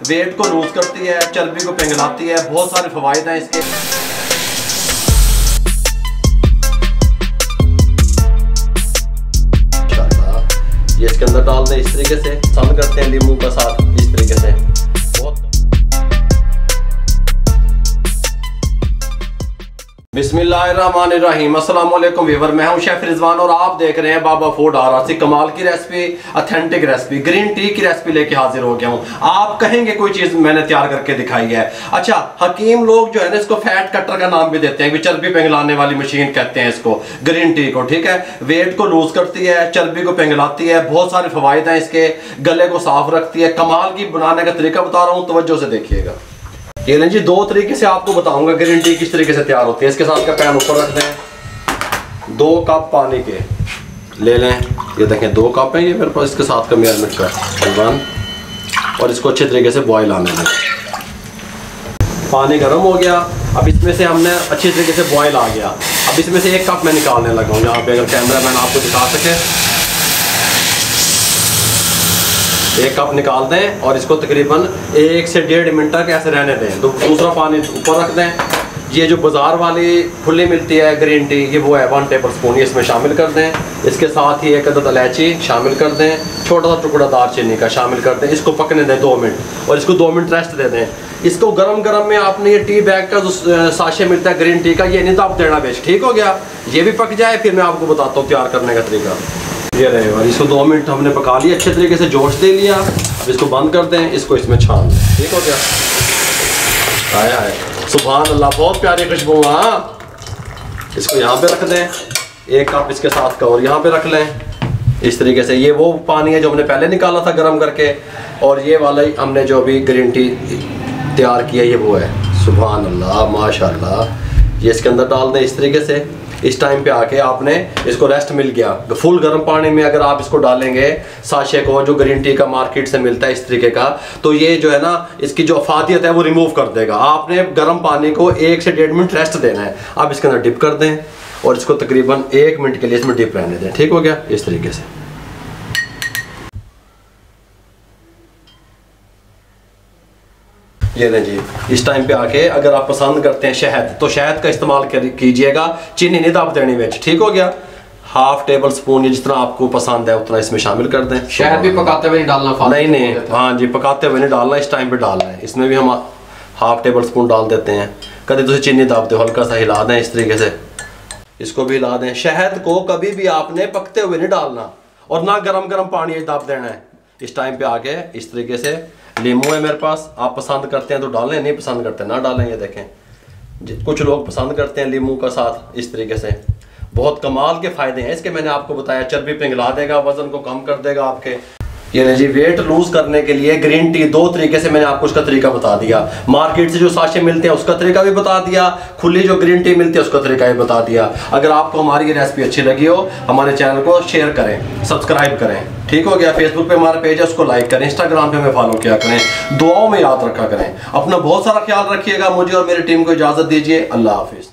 Wait को loose करती है, चर्बी को पिघलाती है, बहुत सारे फवायद हैं इसके। ये इसके अंदर डाल दें इस तरीके से, पसंद करते हैं नींबू का साथ इस तरीके से। बिस्मिल्लाहिर्रहमानिर्रहीम, अस्सलाम वालेकुम व्यूअर, मैं हूं शेफ रिजवान और आप देख रहे हैं बाबा फूड आरासी। कमाल की recipe, authentic recipe, green tea की रेसिपी लेके हाजिर हो गया हूं। आप कहेंगे कोई चीज मैंने तैयार करके दिखाई है। अच्छा, हकीम लोग जो है ना इसको फैट कटर का नाम भी देते हैं, कि चर्बी पिघलाने वाली मशीन कहते हैं इसको, ग्रीन टी को। ठीक है, वेट को लूज करती है, चर्बी को पिघलाती है, बहुत सारे फवायद हैं इसके, गले को साफ रखती है। कमाल की बनाने का तरीका बता रहा हूँ, तवज्जो से देखिएगा। ये नहीं जी, दो तरीके से आपको बताऊंगा ग्रीन टी किस तरीके से तैयार होती है। इसके साथ का पैन ऊपर रख दें, 2 कप पानी के ले लें। ये देखें 2 कप है ये मेरे पास, इसके साथ का मेजरमेंट का 1, और इसको अच्छे तरीके से बॉयल आने दें। पानी गर्म हो गया, अब इसमें से हमने अच्छे तरीके से बॉयल आ गया। अब इसमें से 1 कप मैं निकालने लगा हूँ, यहाँ पे अगर कैमरा मैन आपको दिखा सके। 1 कप निकाल दें और इसको तकरीबन 1 से 1.5 मिनट तक ऐसे रहने दें। तो दूसरा पानी ऊपर रख दें। ये जो बाज़ार वाली खुली मिलती है ग्रीन टी, ये वो है 1 टेबल स्पून, ये इसमें शामिल कर दें। इसके साथ ही 1 अदद इलायची शामिल कर दें, छोटा सा टुकड़ा दालचीनी का शामिल कर दें। इसको पकने दें 2 मिनट और इसको 2 मिनट रेस्ट दे दें। इसको गरम गरम में आपने ये टी बैग का जो साशे मिलता है ग्रीन टी का, ये नहीं दाब देना बेच। ठीक हो गया, ये भी पक जाए, फिर मैं आपको बताता हूँ तैयार करने का तरीका। ये रहे, और इसको 2 मिनट हमने पका लिया, अच्छे तरीके से जोश दे लिया। अब इसको बंद कर दें, इसको इसमें छान दें। ठीक हो गया, आया है, सुभान अल्लाह, बहुत प्यारी खुशबू। हाँ, इसको यहाँ पे रख दें, 1 कप इसके साथ का और यहाँ पे रख लें इस तरीके से। ये वो पानी है जो हमने पहले निकाला था गर्म करके, और ये वाला ही हमने जो अभी ग्रीन टी तैयार किया ये वो है। सुभान अल्लाह, माशाल्लाह। ये इसके अंदर डाल दें इस तरीके से। इस टाइम पे आके आपने इसको रेस्ट मिल गया, फुल गर्म पानी में अगर आप इसको डालेंगे साशे को, जो ग्रीन टी का मार्केट से मिलता है इस तरीके का, तो ये जो है ना इसकी जो अफादियत है वो रिमूव कर देगा। आपने गर्म पानी को 1 से 1.5 मिनट रेस्ट देना है। आप इसके अंदर डिप कर दें और इसको तकरीबन 1 मिनट के लिए इसमें डिप रहने दें। ठीक हो गया, इस तरीके से। ये लें जी, इस टाइम पे आके अगर आप पसंद करते हैं शहद, तो शहद का इस्तेमाल कीजिएगा, चीनी नहीं दाब देनी बेच। ठीक हो गया, 1/2 टेबल स्पून, ये जितना आपको पसंद है उतना इसमें शामिल कर दें। शहद भी पकाते हुए नहीं डालना? नहीं, हाँ जी, पकाते हुए नहीं डालना, इस टाइम पे डालना है। इसमें भी हम 1/2 टेबल स्पून डाल देते हैं। कभी तो चीनी दाब दो, हल्का सा हिला दें इस तरीके से, इसको भी हिला दें। शहद को कभी भी आपने पकते हुए नहीं डालना, और ना गरम गरम पानी दाब देना है। इस टाइम पे आके इस तरीके से, नींबू है मेरे पास, आप पसंद करते हैं तो डालें, नहीं पसंद करते ना डालें। ये देखें, कुछ लोग पसंद करते हैं नींबू का साथ इस तरीके से। बहुत कमाल के फायदे हैं इसके, मैंने आपको बताया। चर्बी पिघला देगा, वजन को कम कर देगा आपके। ये नहीं जी, वेट लूज करने के लिए ग्रीन टी 2 तरीके से मैंने आपको उसका तरीका बता दिया। मार्केट से जो साशे मिलते हैं उसका तरीका भी बता दिया, खुली जो ग्रीन टी मिलती है उसका तरीका भी बता दिया। अगर आपको हमारी ये रेसिपी अच्छी लगी हो, हमारे चैनल को शेयर करें, सब्सक्राइब करें। ठीक हो गया, फेसबुक पे हमारा पेज है उसको लाइक करें, इंस्टाग्राम पे हमें फॉलो किया करें, दुआओं में याद रखा करें। अपना बहुत सारा ख्याल रखिएगा। मुझे और मेरी टीम को इजाज़त दीजिए। अल्लाह हाफिज़।